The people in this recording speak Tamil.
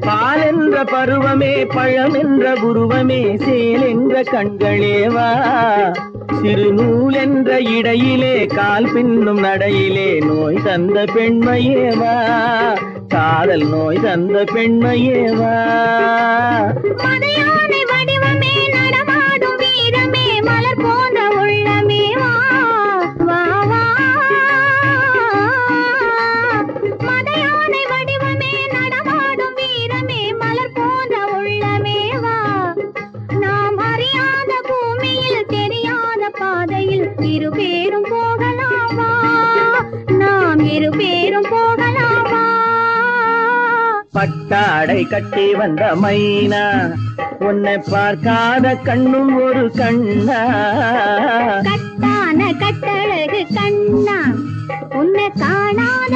பால் என்ற பருவமே பழம் என்ற உருவமே சேல் என்ற கண்களேவா சிறு நூல் என்ற இடையிலே கால் பின்னும் நடையிலே நோய் தந்த பெண்மையேவா காதல் நோய் தந்த பெண்மையேவா மதையானை வடிவமே நடமாடும் வீரமே மலர் போன்ற உள்ளமே வா வா வா மதையானை வடிவமே நடமாடும் வீரமே மலர் போன்ற உள்ளமே வா நாம் அறியாத பூமியில் தெரியாத பாதையில் இரு பேரும் போகலாமா நாம் இரு பேரும் போகலாமா பட்டாடை கட்டி வந்த மைனா உன்னை பார்க்காத கண்ணும் ஒரு கண்ணா கட்டான கட்டழகு கண்ணா உன்னை காணாத